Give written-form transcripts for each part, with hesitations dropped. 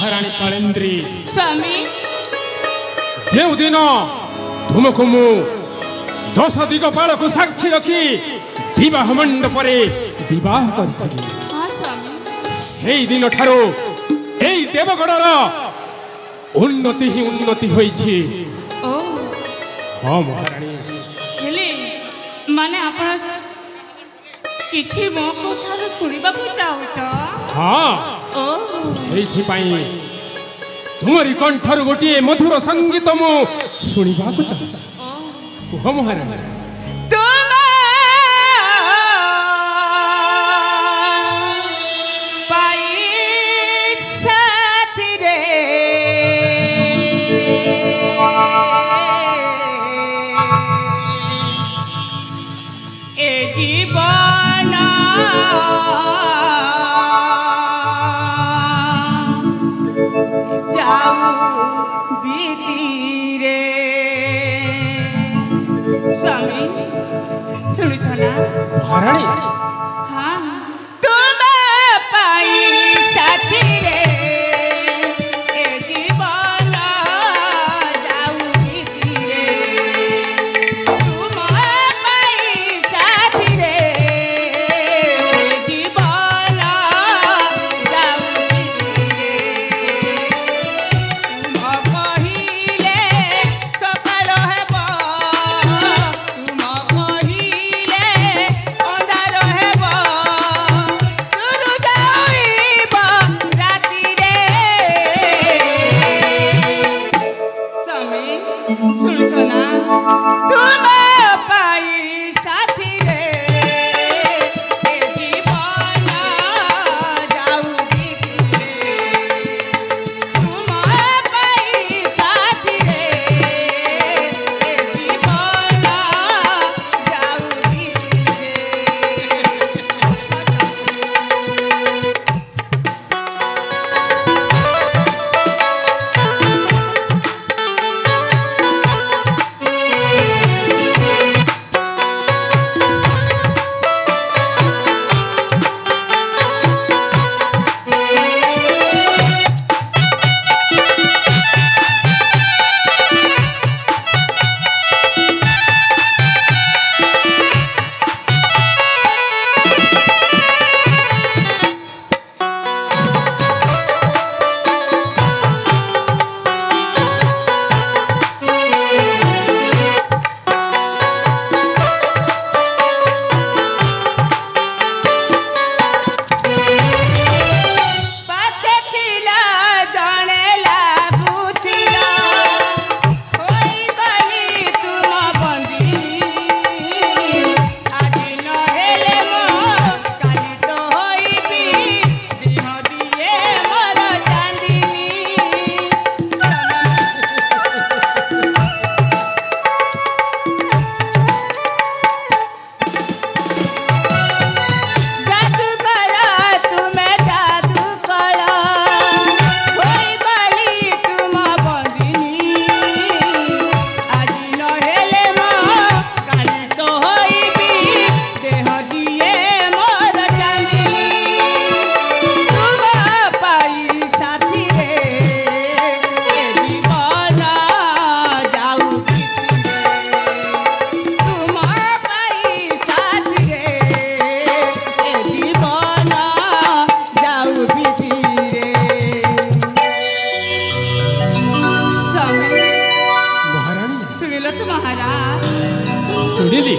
महाराणी कालेन्द्री स्वामी जो दिन तुमको मु 10 दिगपाल को साक्षी रखी विवाह मंडप विवाह करी दिन ठारू এই দেবগড়র উন্নতি হি উন্নতি হয়েছে। ও হ্যাঁ মহারানী হেলে মানে আপন কিছু মো কথার শুনিବାକୁ চাହୁଛ? হ্যাঁ ও এইথিপাই তোমারি কণ্ঠর গোটিয়ে মধুর সঙ্গীত মু শুনিବାକୁ চাହୁছ। কুহ মহারানী महारानी हाँ तुम पाई साथी रे ए जीवन जाऊ रे तुम पाई साथी रे जीवन जाऊ रे तुम कहिले सकाळ हेब तुम कहिले अंधार हेब सुरु जाइब राति रे स्वामी सुनुछ ना तुम पाई साथी रे ए जीवन जाऊ रे तुम पाई साथी रे ए जीवन जाऊ रे पाथे थिला जाने लागुथिला होई गली तुम बंदी आज न हेले मो काली तो होइबी दिह दिए मोर चांदिनी जादू करा तुमे जादू करा होई गली तुम बंदिनी आज न हेले मो काली तो होइबी देह दिए मोर चांदिनी तुम पाई साथी रे ए जीवन जाऊ तुम पाई साथी रे ए जीवन जाऊ स्वामी महारानी सुनिल तो महाराज सुनिली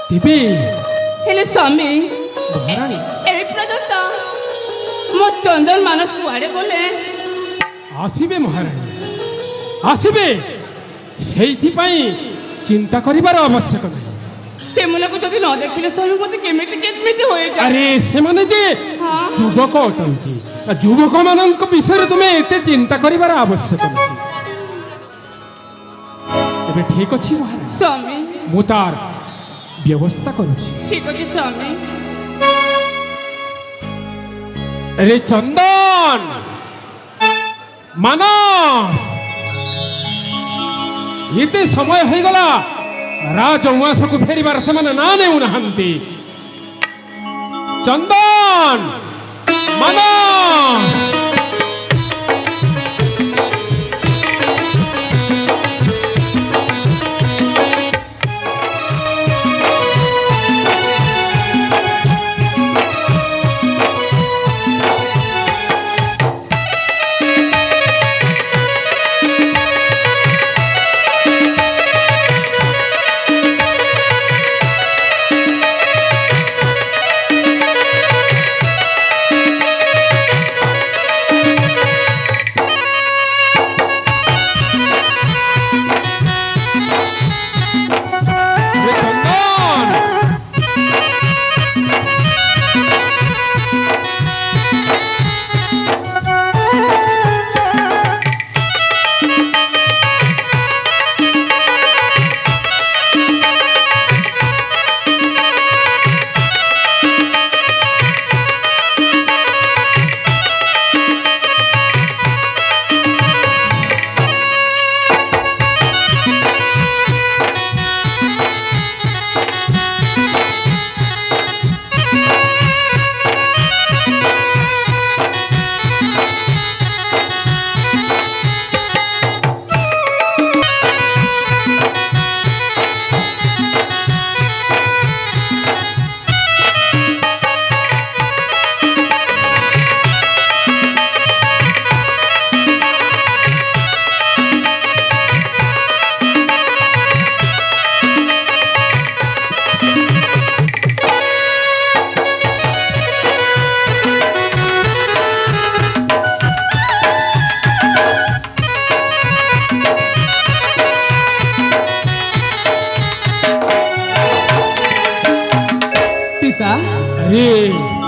दिबी हेले स्वामी महारानी ए प्रदत्त मो चंदन मानस कुआड़े गले आसिबे महारानी आसिबे সেইথিপাই চিন্তা করিবার আবশ্যক নাই। সেমুনাকে যদি ন দেখিলে স্বামী মতে কেমিতি কেমিতি হয়ে যায়। আরে সেমানে যে হ্যাঁ যুবক অটন্তি যুবক ମାନଙ୍କ বিষয়ে তুমি এতে চিন্তা করিবার আবশ্যক নাই। এবে ঠিক আছে মহারাজ স্বামী মু তার ব্যবস্থা করুছি। ঠিক আছে স্বামী রে চন্দন মানস এতে সময় হয়ে গলা রাজউয়াসକୁ ফেরিবার ସେମାନେ না নেউ নাহান্তি। চন্দন ମାନ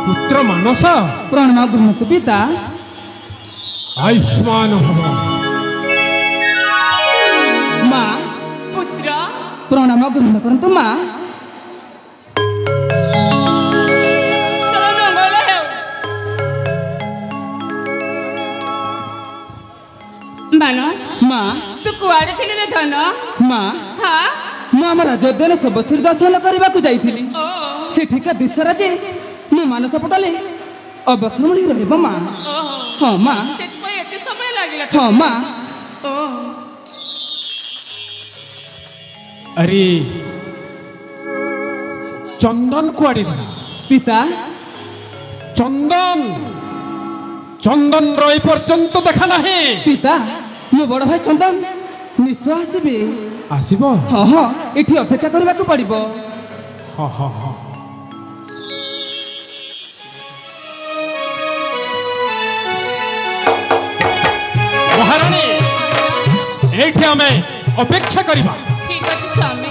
पुत्र मानस प्रणाम गृहतु पिता आयुष्मान भव माँ पुत्र प्रणाम ग्रहण करतु माँ ତୋର ମଙ୍ଗଳ ହେଉ। ମାନସ माँ ତୁ କୁଆଡେ ଥିଲୁ ରେ ଧନ? माँ ହଁ ମୁଁ ଆମ ରାଜୋଦ୍ୟାନ ଶବଶ୍ରୀ ଦର୍ଶନ କରିବାକୁ ଯାଇଥିଲି ସେଠିକା ଦିଶରାଜେ ମୁଁ ମାନସ ପଟାଲେ ଅବସର ମିଳି ରହିବ ମାଁ। ହଁ ମାଁ ସେଥିପାଇଁ ଏତେ ସମୟ ଲାଗିଲା। ହଁ ମାଁ अरे चंदन कुआड़े गला पिता चंदन चंदन रही पर्यंत देखा नहीं पिता मो बड़ भाई चंदन निश्चय आसबे आसब हाँ हाँ एठी अपेक्षा करबाकू पड़िब। हाँ हाँ हाँ महारानी एठी हमें अपेक्षा करिबा। ठीक ଅଛି ସ୍ୱାମୀ।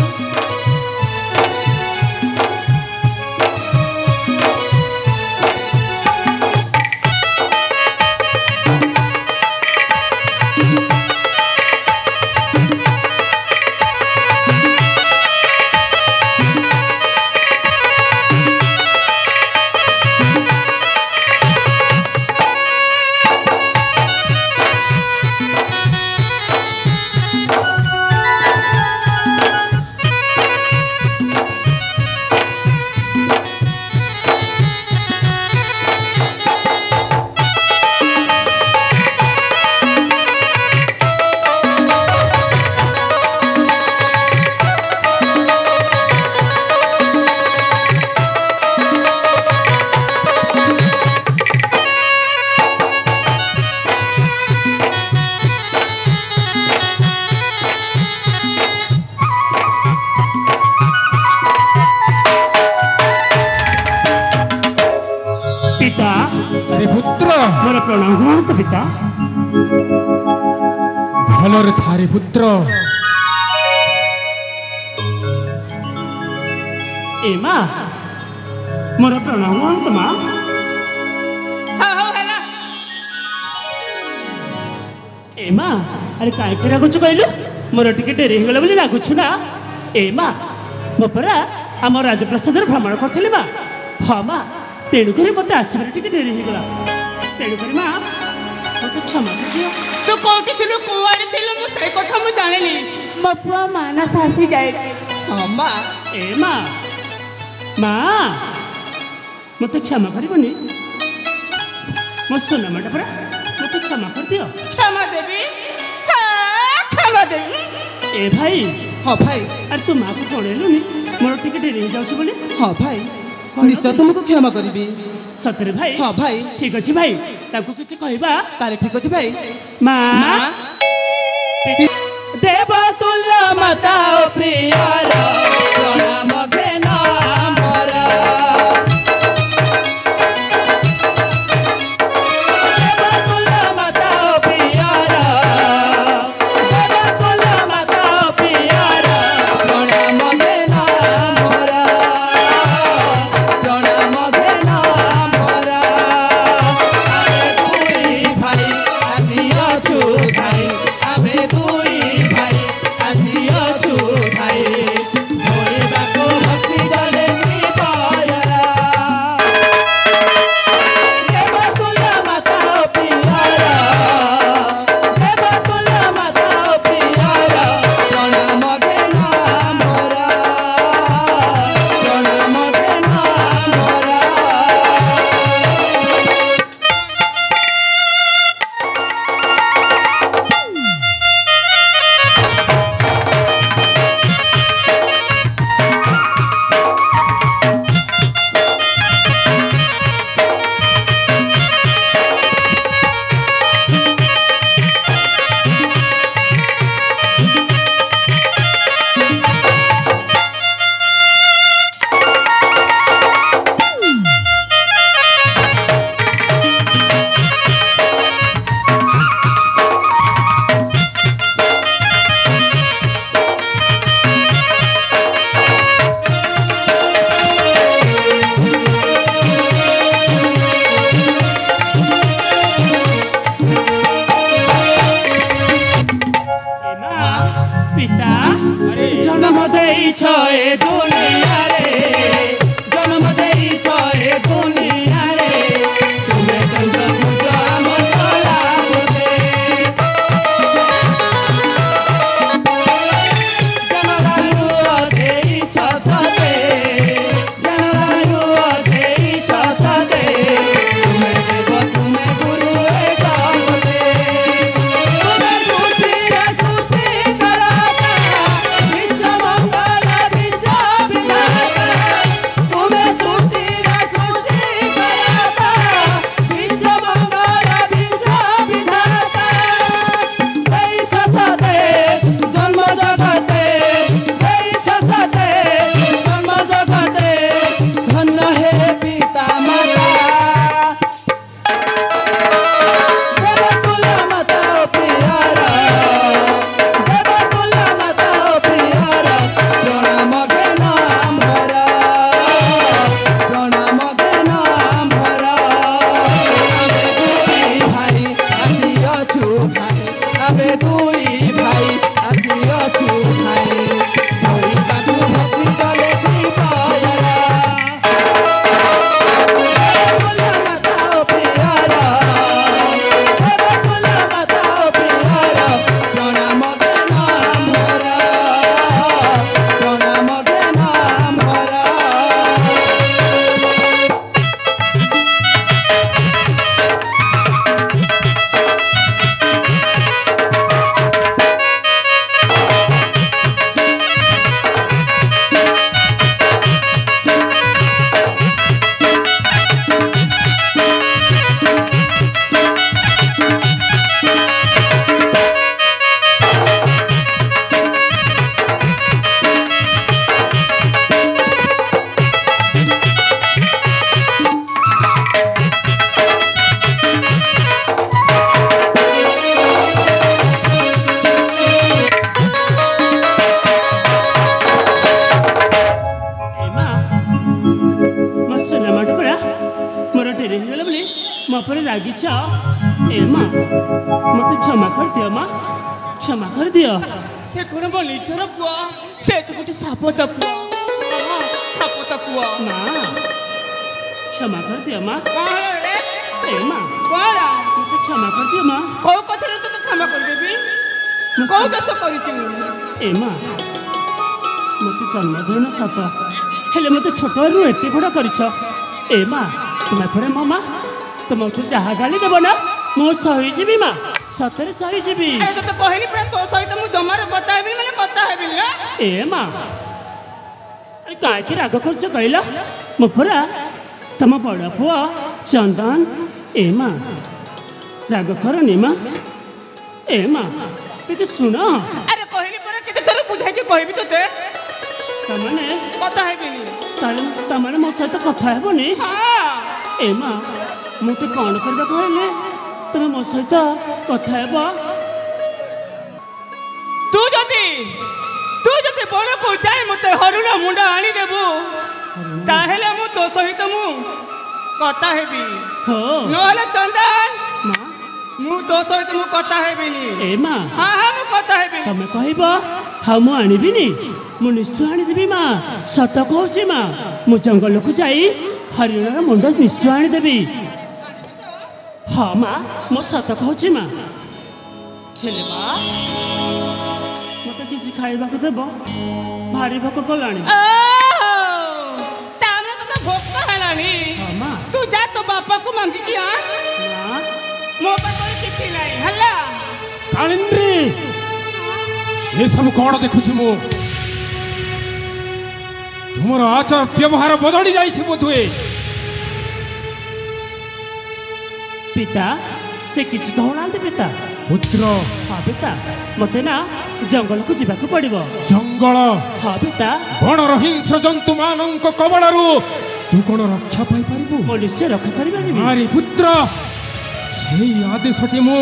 पिता अरे पुत्र मोर प्रणाम ग्रहण पिता भलर थारे पुत्र ए माँ मोर प्रणाम ग्रहण माँ ହଉ ହେଲା। ए माँ अरे कहीं रागुच कहलु मोर टिके डेरी हो गला बोली रागुछु ना ए माँ मो परा आम राजप्रसाद भ्रमण करी माँ हाँ माँ तेणुक मत आसबार टिके डेरी हो गला तेणुक माँ मत क्षमा कर दियो। ତୁ କୋଉଠି ଥିଲୁ କୁଆଡେ ଥିଲୁ ମୁଁ ସେଇ କଥା ମୁଁ ଜାଣିନି। ମୋ ପୁଅ ମାନସ ଆସି ଯାଇଛି। ହଁ ମା ए माँ माँ मत क्षमा करबनी ମୋ ସୁନା ମାଟା ପରା ମୋତେ କ୍ଷମା କରିଦିଅ। क्षमा देवी हाँ क्षमा देवी ଏ ଭାଇ ହଁ ଭାଇ ଆରେ ତୁ ମାଆକୁ ପଳେଇଲୁନି ମୋର ଟିକେ ଡେରି ହେଇଯାଉଛି ବୋଲି। ହଁ ଭାଇ ନିଶ୍ଚୟ ତୁମକୁ କ୍ଷମା କରିବି। ସତରେ ଭାଇ? ହଁ ଭାଇ। ଠିକ ଅଛି ଭାଇ ତାକୁ କିଛି କହିବା। ତାହେଲେ ଠିକ ଅଛି ଭାଇ। ମା ଦେବ ତୁଲ୍ୟ ମାତା ପ୍ରିୟର ପ୍ରଣାମ ଘେନ ଆମର। ଦେବ ତୁଲ୍ୟ ମାତା ପ୍ରିୟର ଦେବ ତୁଲ୍ୟ ମାତା ପ୍ରିୟର ପ୍ରଣାମ ଘେନ ଆମର ପ୍ରଣାମ ଘେନ ଆମର। ଆମେ ଦୁଇ ଭାଇ ଆସିଅଛୁ ଭାଇ ଆମେ ଦୁଇ ଭାଇ ଆସିଅଛୁ ଭାଇ ଧୋଇବାକୁ ଭକ୍ତି ଗଲେ ଶ୍ରୀପୟରା। ଦେବ ତୁଲ୍ୟ ମାତା ପ୍ରିୟର ଦେବ ତୁଲ୍ୟ ମାତା ପ୍ରିୟର ପ୍ରଣାମ ଘେନ ଆମର ପ୍ରଣାମ ଘେନ ଆମର। পিতা জন্ম দেইছ এ দুনিয়ারে জন্ম দেইছ এ দুনিয়ারে তুমি চন্দ্র সূর্য আম তলা বসে জনরালু দেইছ সদে জনরালু দেইছ সদে তুমি দেব তুমি গুরু এ জগতে তুমি সৃষ্টির সৃষ্টি করাতা বিশ্ব মঙ্গল বিশ্ব বিধাতা তুমি সৃষ্টির সৃষ্টি করাতা বিশ্ব মঙ্গল বিশ্ব বিধাতা দেইছ সদে জন্ম জগতে দেইছ সদে জন্ম জগতে ধন্য হে পিতা মাতা দেব তুল্য মাতা প্রিয়র দেব তুল্য মাতা প্রিয়র প্রণাম ঘেন আমার প্রণাম ঘেন আমার। ଆମେ ଦୁଇ ଭାଇ ଆସିଅଛୁ ଭାଇ ଆମେ ଦୁଇ ଭାଇ ଆସିଅଛୁ ଭାଇ ଧରିବାକୁ ଭକ୍ତି କଲେ ଶ୍ରୀପୟରା। ତୁଲ୍ୟ ମାତା ପ୍ରିୟର ଦେବ ତୁଲ୍ୟ ମାତା ପ୍ରିୟର ପ୍ରଣାମ ଘେନ ଆମର ପ୍ରଣାମ ଘେନ ଆମର। ମୋର ଡେରି ହେଇଗଲା ବୋଲି ମୋ ଉପରେ ରାଗିଛ। ଏ ମା ମୋତେ କ୍ଷମା କରିଦିଅ ମା କ୍ଷମା କରିଦିଅ। ସେ କଣ ମୋ ନିଜର ପୁଅ ସେ ତ ଗୋଟେ ସାପତ ପୁଅ ସାପତ ପୁଅ ମା କ୍ଷମା କରିଦିଅ ମା। କଣ ରେ ଏ ମା କଣ ମୋତେ କ୍ଷମା କରିଦିଅ ମା। କୋଉ କଥାରେ ତତେ କ୍ଷମା କରିଦେବି କୋଉ ଦୋଷ କରିଛୁ ଏ ମା ମୋତେ ଜନ୍ମ ଦେଇନ ସତ ହେଲେ ମୋତେ ଛୋଟରୁ ଏତେ ବଡ଼ କରିଛ। ଏ ମା ତୁମେ ପରେ ମୋ ମା तुमको जहाँ गाली देव ना मु सहीजी माँ सतरे सहीजी अरे तो कहली पूरा तो सहित मु जमार कथा हेबी माने कथा हेबी ए माँ अरे कहीं राग खर्च कहल मु पूरा तुम बड़ पुआ चंदन ए माँ राग करनी माँ ए माँ टे शुण अरे कहली पूरा केते थोर बुझाई के कहबी तते तमने कथा हेबी तमने मो सहित कथा हेबनी हां ए माँ मते कौन करबा कहले तुम मो सहित कथा हेब तू जति बड़ को जाय मते हरुणा मुंडा आनी देबू ताहेले मु तो सहित मु कथा हेबी हो नहले चंदन माँ मु तो सहित मु कथा हेबिनी ए माँ हां हां मु कथा हेबी तमें कहब हाँ मु आनिबिनी मु निश्चय आनीदेवी माँ सत कहूँ माँ मु जंगल को जाई हरिणर मुंड निश्चय आनीदेवी हाँ माँ मो सत कहूँ माँ हेले माँ मत किसी खाइबा को देव भारी भोक कलानी तामे तो भोक हेलानी हाँ माँ तू जा तो बापा को मांगी कि हां माँ मो पर कोई किछि नाही हल्ला कालिंद्री ये सब कौन देखुछि मु तुमर आचार व्यवहार बदली जाइछि बोधुए पिता से किसी कहना पिता पुत्र हाँ पिता मते ना जंगल को जीवाक पड़िबो जंगल हाँ पिता बणर हिंस्र जंतु मानक कबड़रू तू कौन रक्षा पाई पारिबु मो निश्चय रक्षा करिबानी मारी पुत्र सेई आदेशटी मु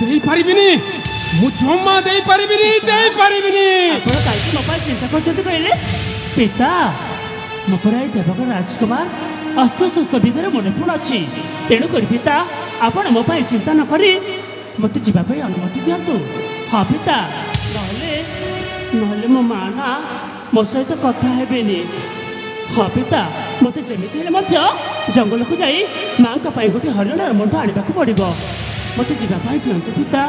देई पारिबिनी मु जम्मा देई पारिबिनी ଆପଣ କାହିଁକି ମୋ ପାଇଁ ଚିନ୍ତା କରୁଛନ୍ତି କହିଲେ ପିତା ମୋ ପରେ ଦେବକ ରାଜକୁମାର ଅସ୍ତ୍ରଶସ୍ତ୍ର ଭିତରେ ମନେ ପୁଣ ଅଛି ତେଣୁକରି ପିତା ଆପଣ ମୋ ପାଇଁ ଚିନ୍ତା ନ କରି ମୋତେ ଯିବା ପାଇଁ ଅନୁମତି ଦିଅନ୍ତୁ ହଁ ପିତା ନହେଲେ ମୋ ମା ନା ମୋ ସହିତ କଥା ହେବେନି ହଁ ପିତା ମୋତେ ଯେମିତି ହେଲେ ମଧ୍ୟ ଜଙ୍ଗଲକୁ ଯାଇ ମାଙ୍କ ପାଇଁ ଗୋଟେ ହରିଣର ମୁଣ୍ଡ ଆଣିବାକୁ ପଡ଼ିବ ମୋତେ ଯିବା ପାଇଁ ଦିଅନ୍ତୁ ପିତା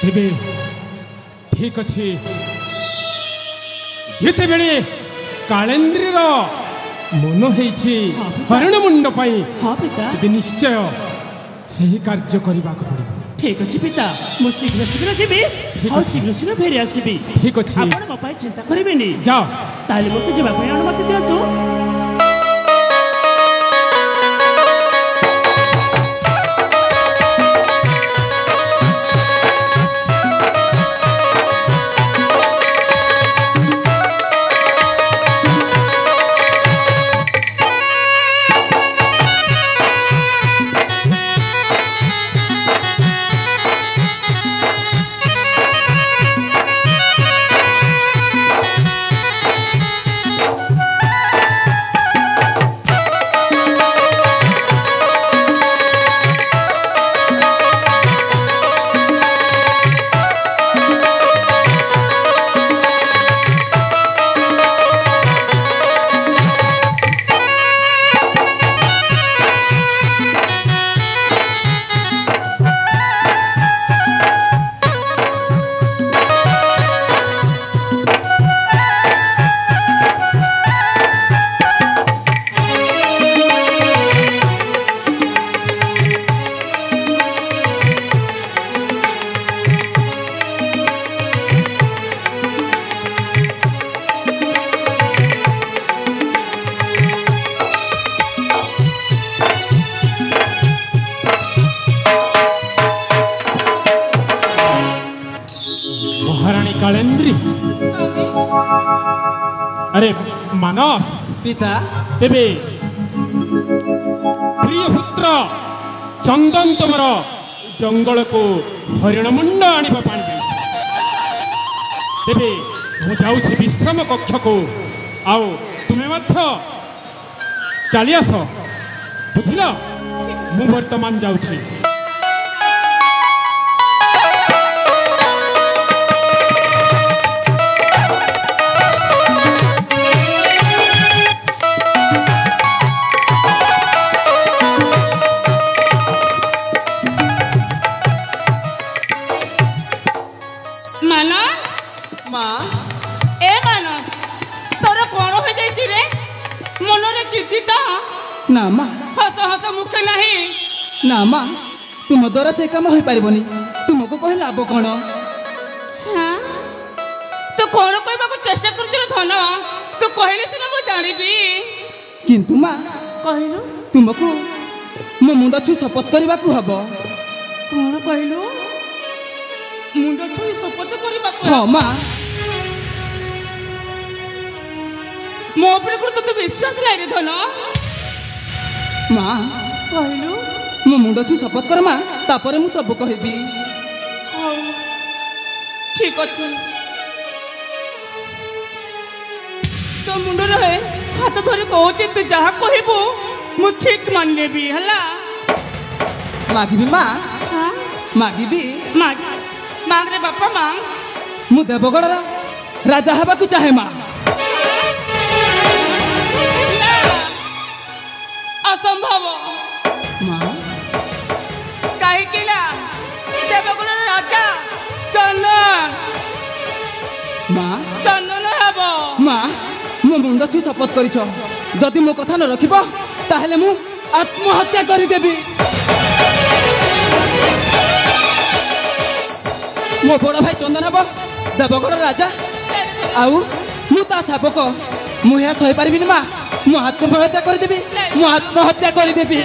तेबे ठीक अच्छे जिते बेले कालेंद्री मन होइछि हरिण मुंड पाई हाँ पिता तेबे निश्चय सही कार्य करबा को पड़िबो ठीक अच्छे पिता मु शीघ्र शीघ्र जीवी और शीघ्र शीघ्र फेरी आसबि ठीक अच्छे आपण मो पाई चिंता करिबेनी जाओ ताले मते जेबा ପାଇଁ अनुमति दियंतु कालेंद्री अरे मानव पिता तेबे प्रिय पुत्र चंदन तुमर जंगल को हरिण मुंड आनिबा पानी तेबे मु जाउछि विश्राम कक्ष को आओ तुम्हें मध्य चली आस बुझिल मु वर्तमान जाउछि ନା ମା ହସ ହସ ମୁଖେ ନାହିଁ। ନା ମା ତୁମ ଦ୍ୱାରା ସେ କାମ ହୋଇପାରିବନି। ତୁମକୁ କହି ଲାଭ କ'ଣ? ହାଁ? ତୁ କ'ଣ କହିବାକୁ ଚେଷ୍ଟା କରୁଛୁ ଧନ? ତୁ କହିଲେ ସିନା ମୁଁ ଜାଣିବି। କିନ୍ତୁ ମା କହିଲୁ ତୁମକୁ ମୋ ମୁଣ୍ଡ ଛୁଇଁ ଶପଥ କରିବାକୁ ହବ। କ'ଣ କହିଲୁ? ମୁଣ୍ଡ ଛୁଇଁ ଶପଥ କରିବାକୁ? ହଁ ମା। ମୋ ଉପରେ କ'ଣ ତୋତେ ବିଶ୍ୱାସ ନାହିଁ ଧନ? ମା କହିଲୁ ମୋ ମୁଣ୍ଡ ଛୁଇଁ ଶପଥ କର ମା, ତାପରେ ମୁଁ ସବୁ କହିବି। ହଉ ଠିକ୍ ଅଛି। ତୋ ମୁଣ୍ଡରେ ହାତ ଧରି କହୁଛି ତୁ ଯାହା କହିବୁ ମୁଁ ଠିକ୍ ମାନି ନେବି ହେଲା। ମାଗିବି ମା, ହାଁ? ମାଗିବି। ମାଗରେ ବାପା ମାଗ। ମୁଁ ଦେବଗଡ଼ର ରାଜା ହେବାକୁ ଚାହେଁ ମା। ନା, ଅସମ୍ଭବ। ମା କାହିଁକି ନା ଦେବଗଡ଼ର ରାଜା ଚନ୍ଦନ ହେବ। ମା ମୋ ମୁଣ୍ଡ ଛୁଇଁ ଶପଥ କରିଛ, ଯଦି ମୋ କଥା ନ ରଖିବ ତାହେଲେ ମୁଁ ଆତ୍ମହତ୍ୟା କରିଦେବି। ମୋ ବଡ଼ ଭାଇ ଚନ୍ଦନ ହେବ ଦେବଗଡ଼ ରାଜା, ଆଉ ମୁଁ ତା ଶାବକ। ମୁଁ ଏହା ସହିପାରିବିନି ମା। ମୁଁ ଆତ୍ମହତ୍ୟା କରିଦେବି, ମୁଁ ଆତ୍ମହତ୍ୟା କରିଦେବି।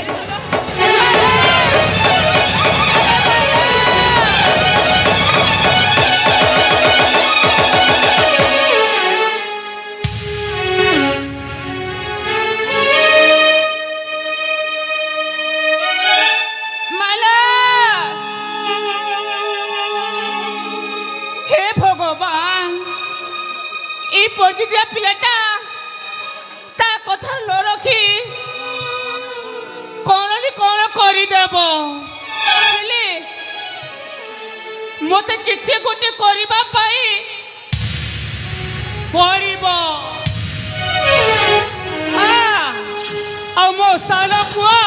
ପର୍ଯ୍ୟନ୍ତ ପିଲାଟା ତା କଥା ନ ରଖି କ'ଣ କରିଦେବ। ହେଲେ ମୋତେ କିଛି ଗୋଟେ କରିବା ପାଇଁ ପଡ଼ିବ। ଆଉ ମୋ ସାନ ପୁଅ